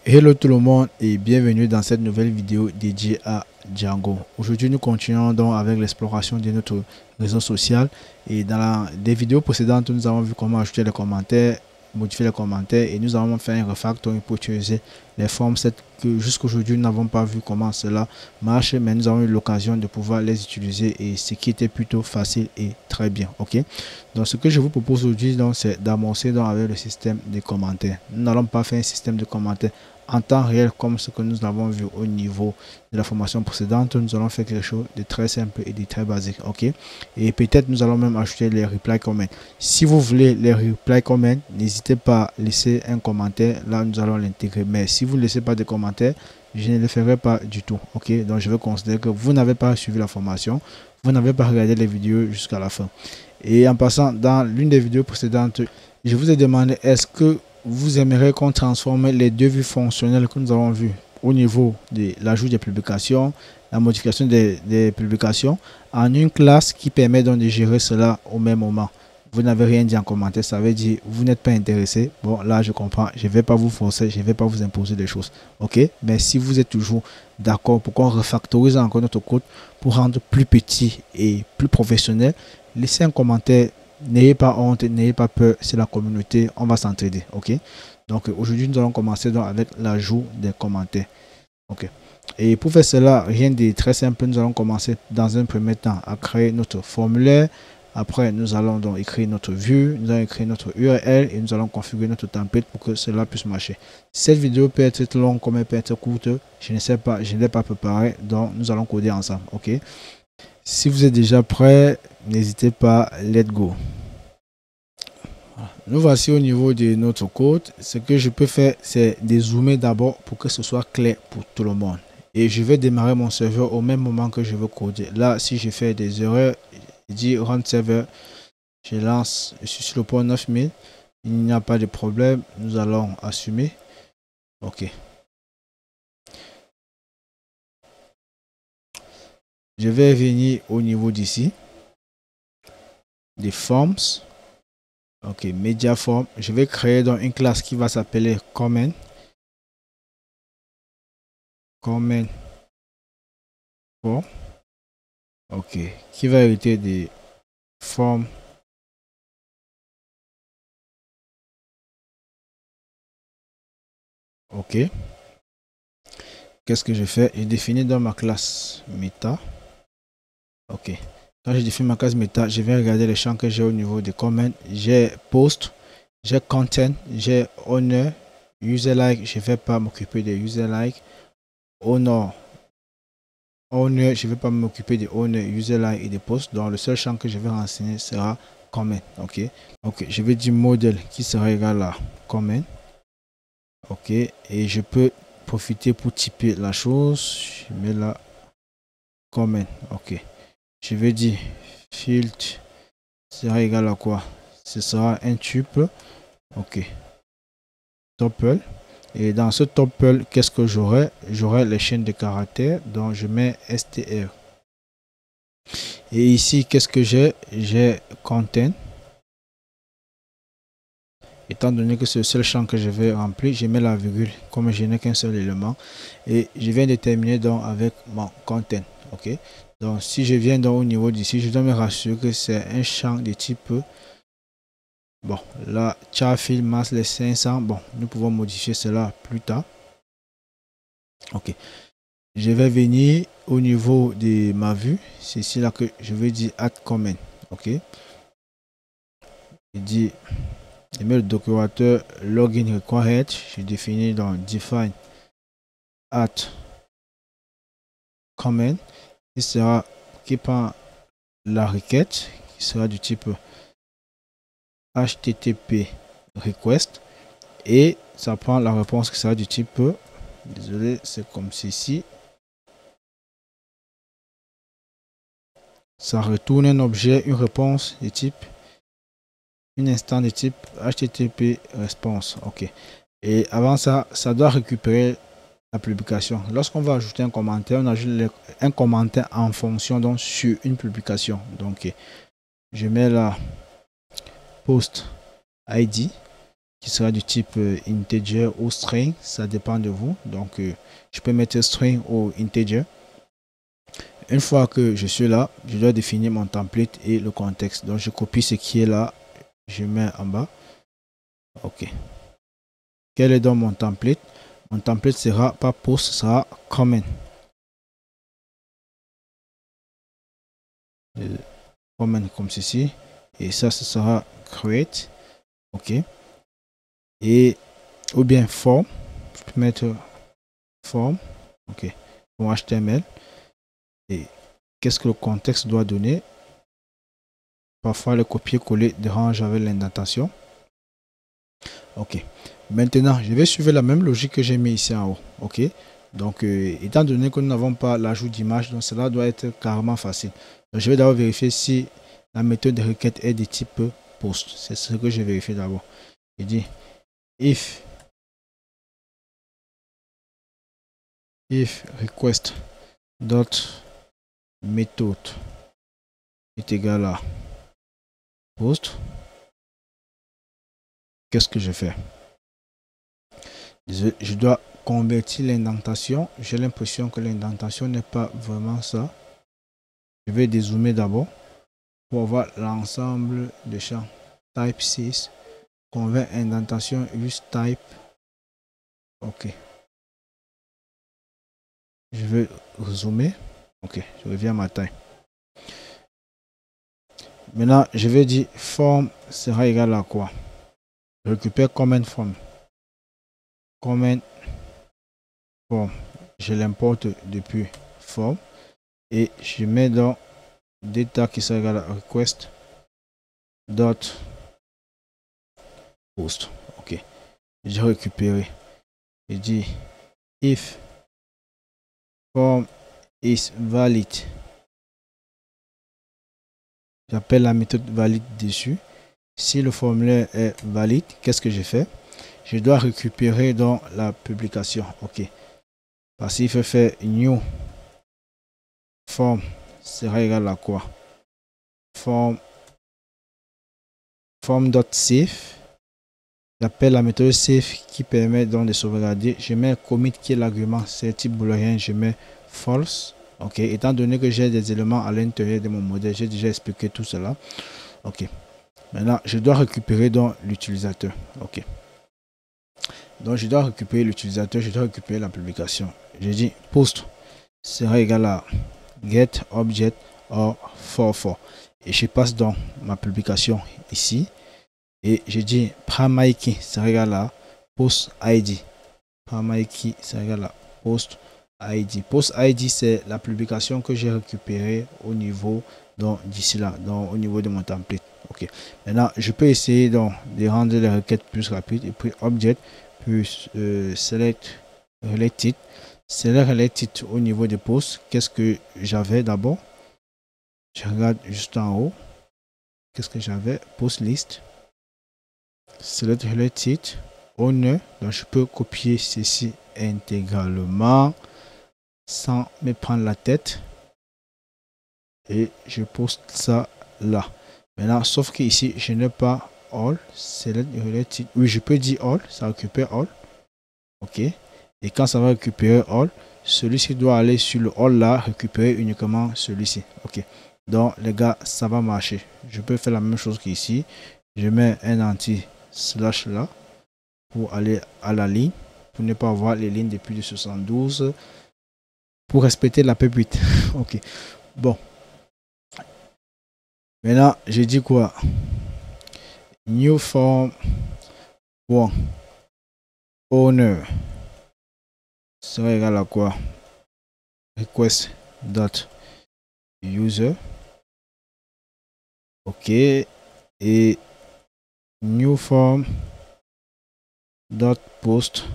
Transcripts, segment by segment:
Hello tout le monde et bienvenue dans cette nouvelle vidéo dédiée à Django. Aujourd'hui nous continuons donc avec l'exploration de notre réseau social et dans des vidéos précédentes nous avons vu comment ajouter les commentaires, modifier les commentaires et nous avons fait un refactoring pour utiliser les formes que jusqu'aujourd'hui nous n'avons pas vu comment cela marche, mais nous avons eu l'occasion de pouvoir les utiliser et ce qui était plutôt facile et très bien. Ok, donc ce que je vous propose aujourd'hui c'est d'amorcer avec le système de commentaires. Nous n'allons pas faire un système de commentaires en temps réel comme ce que nous avons vu au niveau de la formation précédente. Nous allons faire quelque chose de très simple et de très basique. Ok, et peut-être nous allons même ajouter les reply comments. Si vous voulez les reply comments, n'hésitez pas à laisser un commentaire, là nous allons l'intégrer. Mais si vous ne laissez pas de commentaires, je ne le ferai pas du tout. Ok, donc je vais considérer que vous n'avez pas suivi la formation, vous n'avez pas regardé les vidéos jusqu'à la fin. Et en passant, dans l'une des vidéos précédentes, je vous ai demandé est-ce que vous aimeriez qu'on transforme les deux vues fonctionnelles que nous avons vues au niveau de l'ajout des publications, la modification des publications, en une classe qui permet donc de gérer cela au même moment. Vous n'avez rien dit en commentaire, ça veut dire vous n'êtes pas intéressé. Bon, là je comprends, je ne vais pas vous forcer, je ne vais pas vous imposer des choses. Ok, mais si vous êtes toujours d'accord pour qu'on refactorise encore notre code pour rendre plus petit et plus professionnel, laissez un commentaire. N'ayez pas honte, n'ayez pas peur, c'est la communauté, on va s'entraider. Ok, donc aujourd'hui nous allons commencer donc avec l'ajout des commentaires. Ok, et pour faire cela, rien de très simple. Nous allons commencer dans un premier temps à créer notre formulaire. Après nous allons donc écrire notre vue, nous allons écrire notre URL et nous allons configurer notre template pour que cela puisse marcher. Cette vidéo peut être longue comme elle peut être courte, je ne sais pas, je ne l'ai pas préparé, donc nous allons coder ensemble. Ok, si vous êtes déjà prêt, n'hésitez pas, let's go. Nous voici au niveau de notre code. Ce que je peux faire, c'est dézoomer d'abord pour que ce soit clair pour tout le monde. Et je vais démarrer mon serveur au même moment que je veux coder. Là, si je fais des erreurs, je dis run server, je lance, je suis sur le port 9000. Il n'y a pas de problème, nous allons assumer. Ok. Je vais venir au niveau d'ici, des forms. Ok, media form. Je vais créer donc une classe qui va s'appeler comment. Comment form. Ok, qui va hériter des formes. Ok, qu'est-ce que je fais? Je définis dans ma classe meta. Ok, quand je définis ma classe meta, je vais regarder les champs que j'ai au niveau des comments. J'ai post, j'ai content, j'ai owner, user like. Je ne vais pas m'occuper des user like. Owner, je ne vais pas m'occuper des owner, user like et des posts. Donc le seul champ que je vais renseigner sera comment. Ok, ok, je vais dire modèle qui sera égal à comment. Ok, et je peux profiter pour typer la chose. Je mets là comment. Ok, je vais dire filtre sera égal à quoi? Ce sera un tuple. Ok, tuple. Et dans ce tuple, qu'est-ce que j'aurai? J'aurai les chaînes de caractères, donc je mets str. Et ici, qu'est-ce que j'ai? J'ai content. Étant donné que c'est le seul champ que je vais remplir, je mets la virgule comme je n'ai qu'un seul élément. Et je viens de terminer donc avec mon content. Ok, donc si je viens donc au niveau d'ici, je dois me rassurer que c'est un champ de type, bon là, charfield masse les 500. Bon, nous pouvons modifier cela plus tard. Ok, je vais venir au niveau de ma vue. C'est ici là que je vais dire add comment. Ok, je dis, je mets le décorateur login required. Je définis dans define add comment qui sera qui prend la requête qui sera du type HTTP request et ça prend la réponse qui sera du type, désolé, c'est comme ceci. Ça retourne un objet, une réponse de type, une instance de type HTTP response. Ok, et avant ça, ça doit récupérer la publication. Lorsqu'on va ajouter un commentaire, on ajoute un commentaire en fonction donc sur une publication. Donc je mets là post ID qui sera du type integer ou string, ça dépend de vous. Donc je peux mettre string ou integer. Une fois que je suis là, je dois définir mon template et le contexte. Donc je copie ce qui est là, je mets en bas. Ok. Quel est donc mon template? Mon template sera pas post, ce sera comment. Comment comme ceci. Et ça, ce sera create. Ok. Et ou bien form. Je peux mettre form. Ok. Pour HTML. Et qu'est-ce que le contexte doit donner? Parfois, le copier-coller dérange avec l'indentation. Ok. Maintenant, je vais suivre la même logique que j'ai mis ici en haut. Ok. Donc, étant donné que nous n'avons pas l'ajout d'image, donc cela doit être carrément facile. Donc, je vais d'abord vérifier si la méthode de requête est de type post. C'est ce que je vais vérifier d'abord. Je dis if request dot method est égal à post. Qu'est-ce que je fais? Je dois convertir l'indentation. J'ai l'impression que l'indentation n'est pas vraiment ça. Je vais dézoomer d'abord pour voir l'ensemble de champs. Type 6, convert indentation, use type. Ok. Je vais zoomer. Ok, je reviens à ma taille. Maintenant, je vais dire form sera égal à quoi? Je récupère comment form. Comment form. Je l'importe depuis form. Et je mets dans data qui sera égal à request dot post. Ok. J'ai récupéré. Je dis if form is valid. J'appelle la méthode valide dessus. Si le formulaire est valide, qu'est-ce que j'ai fait? Je dois récupérer dans la publication. Ok. Parce qu'il faut faire new form sera égal à quoi? Form.save. J'appelle la méthode save qui permet donc de sauvegarder. Je mets commit qui est l'argument, c'est type booléen, je mets false. Ok, étant donné que j'ai des éléments à l'intérieur de mon modèle, j'ai déjà expliqué tout cela. Ok, maintenant je dois récupérer donc l'utilisateur. Ok, donc je dois récupérer l'utilisateur, je dois récupérer la publication. Je dis post sera égal à get object or for et je passe dans ma publication ici. Et je dis primary key c'est égal à post ID. Primary key c'est égal à post ID. Post ID c'est la publication que j'ai récupérée au niveau d'ici là, au niveau de mon template. Ok. Maintenant je peux essayer donc de rendre les requêtes plus rapides et puis object plus select related. Select related au niveau des posts. Qu'est-ce que j'avais d'abord? Je regarde juste en haut. Qu'est-ce que j'avais? Post list. Select related owner. Donc je peux copier ceci intégralement sans me prendre la tête et je poste ça là. Maintenant, sauf que ici je n'ai pas all. Select related. Oui, je peux dire all, ça récupère all. Ok. Et quand ça va récupérer all, celui-ci doit aller sur le all là, récupérer uniquement celui-ci. Ok. Donc les gars, ça va marcher. Je peux faire la même chose qu'ici. Je mets un anti-slash là pour aller à la ligne, pour ne pas avoir les lignes depuis de 72, pour respecter la pépite. Ok. Bon. Maintenant, je dis quoi? New form one owner sera égal à quoi? Request dot user. Ok. Et new form dot post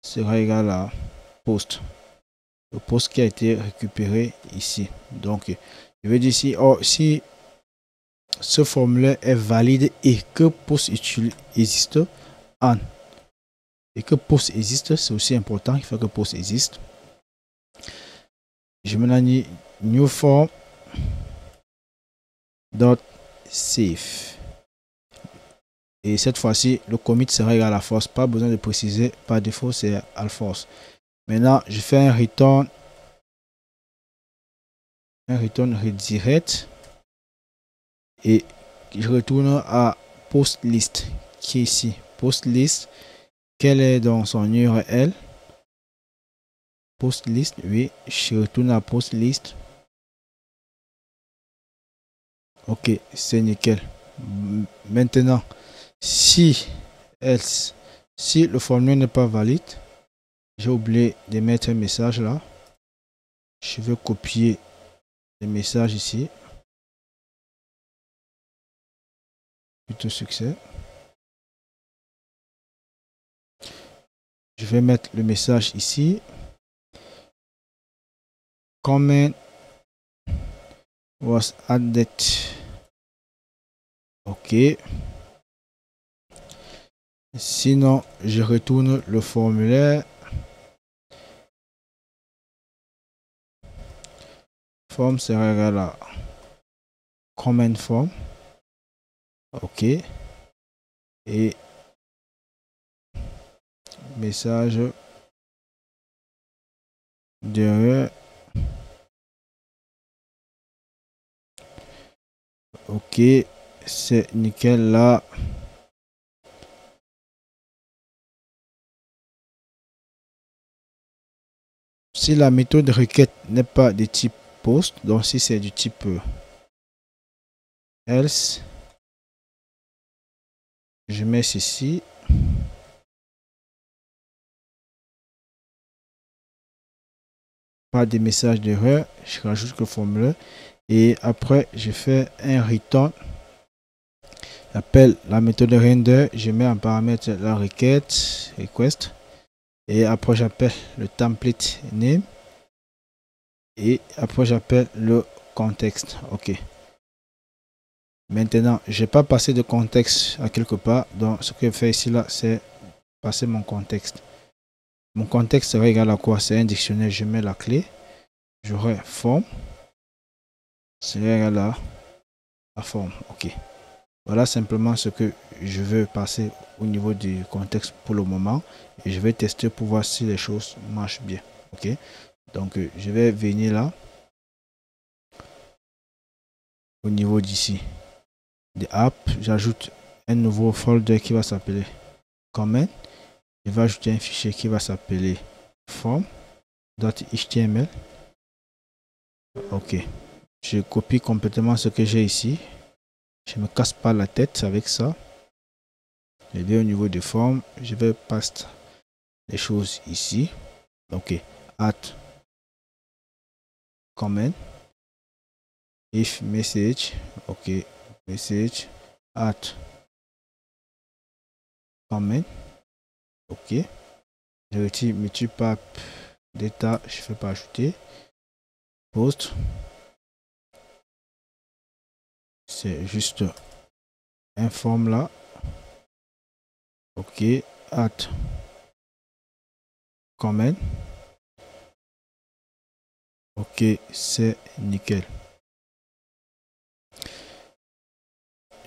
sera égal à post. Le post qui a été récupéré ici. Donc, je vais dire ici, si ce formulaire est valide et que post existe on. Et que post existe, c'est aussi important. Il faut que post existe. Je me dis new form dot save. Et cette fois-ci, le commit sera égal à false. Pas besoin de préciser. Par défaut, c'est à false. Maintenant, je fais un return redirect. Et je retourne à post list qui est ici. Post list. Quel est dans son URL? Post list, oui. Je retourne à post list. Ok, c'est nickel. Maintenant, si le formulaire n'est pas valide, j'ai oublié de mettre un message là. Je vais copier le message ici. Plutôt succès. Je vais mettre le message ici. Comment was added. Ok. Sinon, je retourne le formulaire. Form sera égal à comment form. Ok. Et message d'erreur. Ok. C'est nickel là. Si la méthode requête n'est pas de type post, donc si c'est du type else, je mets ceci. Pas de message d'erreur, je rajoute le formulaire et après je fais un return. J'appelle la méthode render, je mets en paramètre la requête request et après j'appelle le template name et après j'appelle le contexte. Ok. Maintenant, je n'ai pas passé de contexte à quelque part, donc ce que je fais ici là, c'est passer mon contexte. Mon contexte sera égal à quoi? C'est un dictionnaire, je mets la clé, j'aurai forme, c'est égal à la forme. Ok. Voilà simplement ce que je veux passer au niveau du contexte pour le moment. Et je vais tester pour voir si les choses marchent bien. Ok. Donc je vais venir là. Au niveau d'ici. Des apps. J'ajoute un nouveau folder qui va s'appeler comment. Je vais ajouter un fichier qui va s'appeler form.html. Ok. Je copie complètement ce que j'ai ici. Je ne me casse pas la tête avec ça. Je vais au niveau de forme. Je vais passer les choses ici. Ok. Add comment. If message. Ok. Message. Add comment. Ok. Je retire multipap data. Je ne fais pas ajouter. Post. C'est juste un forme là. Ok. Add comment. Ok. C'est nickel.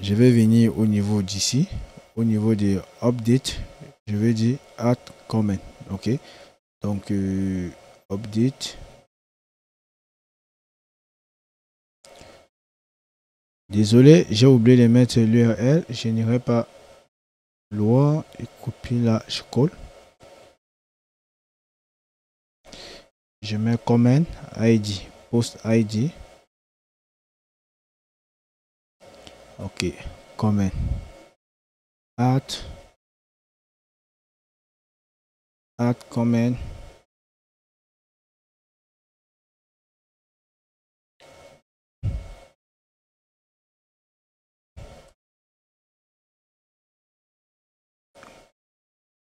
Je vais venir au niveau d'ici. Au niveau de update. Je vais dire add comment. Ok. Donc update. Désolé, j'ai oublié de mettre l'URL. Je n'irai pas loin et copier là, je colle. Je mets comment ID, post ID. Ok, comment add comment.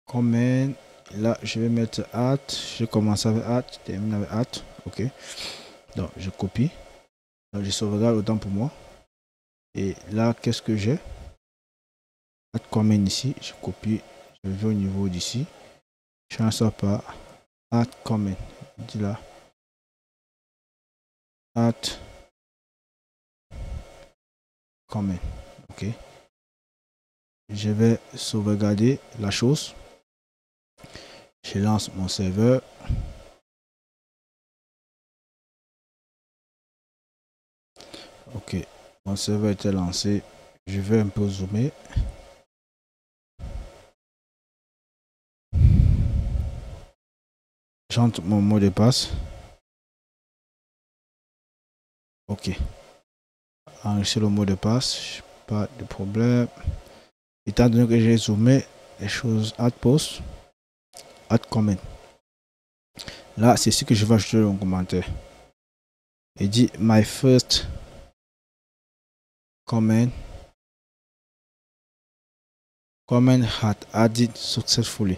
Comment, là je vais mettre add. Je commence avec add, je termine avec add. Ok, donc je copie. Donc je sauvegarde autant pour moi. Et là, qu'est-ce que j'ai? Add comment ici, je copie, je vais au niveau d'ici. Je change ça par add comment. Dis là, add comment. Ok, je vais sauvegarder la chose. Je lance mon serveur. Ok, mon serveur était lancé. Je vais un peu zoomer. J'entre mon mot de passe. Ok. Enregistrer le mot de passe. Pas de problème. Étant donné que j'ai zoomé les choses, add post, add comment. Là, c'est ce que je vais ajouter dans le commentaire. Il dit my first comment had added successfully.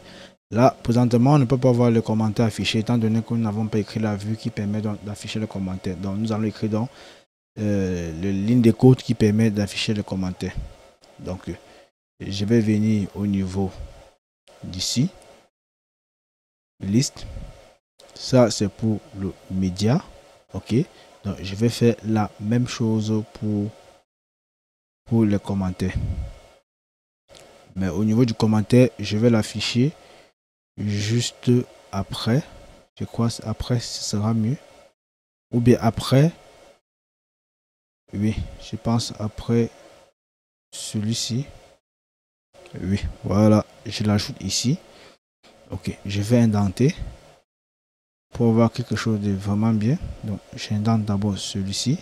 Là, présentement, on ne peut pas voir le commentaire affiché étant donné que nous n'avons pas écrit la vue qui permet d'afficher le commentaire. Donc, nous allons écrire dans le ligne de code qui permet d'afficher le commentaire. Donc, je vais venir au niveau d'ici, liste. Ça, c'est pour le média. Ok. Donc, je vais faire la même chose pour les commentaires. Mais au niveau du commentaire, je vais l'afficher juste après. Je crois après, ce sera mieux. Ou bien après. Oui, je pense après celui-ci. Oui, voilà. Je l'ajoute ici. Ok, je vais indenter pour avoir quelque chose de vraiment bien. Donc, j'indente d'abord celui-ci.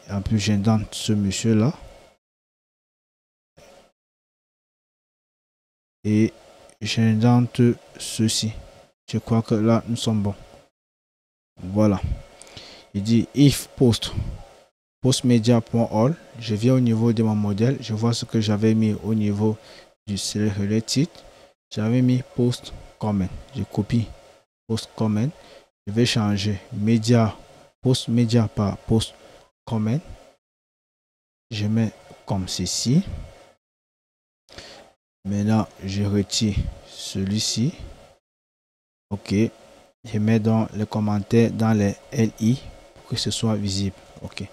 En plus, j'indente ce monsieur-là. Et j'indente ceci. Je crois que là, nous sommes bons. Voilà. Il dit if post media.all. Je viens au niveau de mon modèle. Je vois ce que j'avais mis au niveau du select titre. J'avais mis post comment. Je copie post comment. Je vais changer média post média par post comment. Je mets comme ceci. Maintenant, je retire celui-ci. Ok. Je mets dans les commentaires dans les LI pour que ce soit visible. Ok.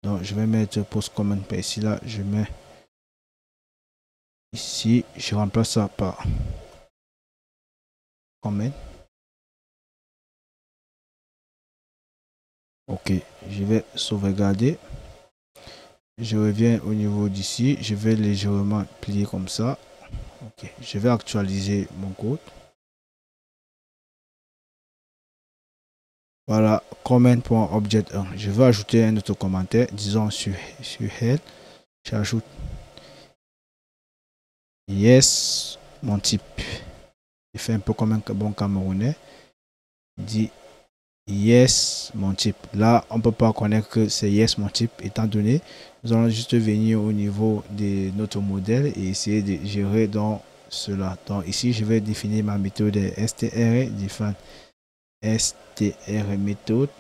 Donc, je vais mettre post comment par ici. Là, je mets ici. Je remplace ça par comment. Ok. Je vais sauvegarder. Je reviens au niveau d'ici. Je vais légèrement plier comme ça. Ok. Je vais actualiser mon code. Voilà, comment.object1. Je vais ajouter un autre commentaire, disons sur head. J'ajoute yes, mon type. Il fait un peu comme un bon Camerounais. Il dit yes, mon type. Là, on ne peut pas connaître que c'est yes, mon type, étant donné, nous allons juste venir au niveau de notre modèle et essayer de gérer dans cela. Donc ici, je vais définir ma méthode str, define str méthode.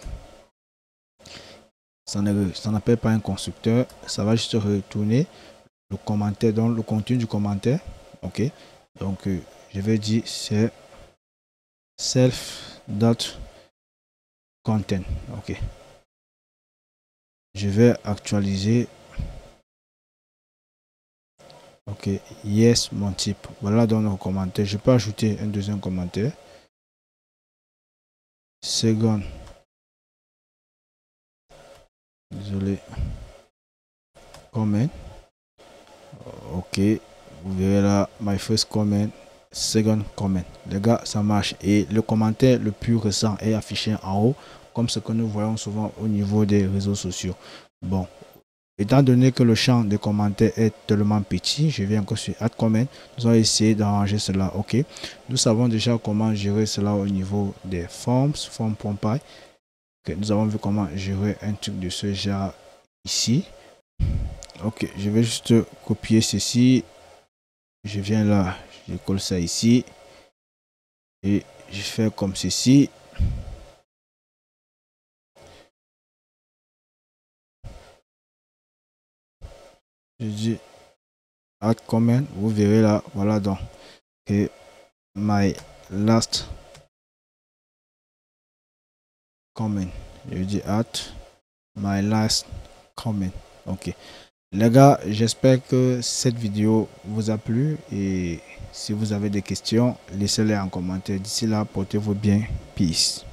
Ça n'appelle pas un constructeur, ça va juste retourner le commentaire, dans le contenu du commentaire. Ok, donc je vais dire c'est self.content. Ok, je vais actualiser. Ok, yes, mon type. Voilà dans nos commentaires. Je peux ajouter un deuxième commentaire. Second. Désolé. Comment. Ok, vous verrez là, my first comment, second comment. Les gars, ça marche. Et le commentaire le plus récent est affiché en haut, comme ce que nous voyons souvent au niveau des réseaux sociaux. Bon, étant donné que le champ de commentaires est tellement petit, je viens encore sur add comment. Nous allons essayer d'arranger cela. Ok, nous savons déjà comment gérer cela au niveau des forms, form.py. Okay, nous avons vu comment gérer un truc de ce genre ici. Ok, je vais juste copier ceci. Je viens là, je colle ça ici. Et je fais comme ceci. Je dis add comment. Vous verrez là, voilà donc. Et my last comment. Je dis add my last comment. Ok. Les gars, j'espère que cette vidéo vous a plu et si vous avez des questions, laissez-les en commentaire. D'ici là, portez-vous bien. Peace.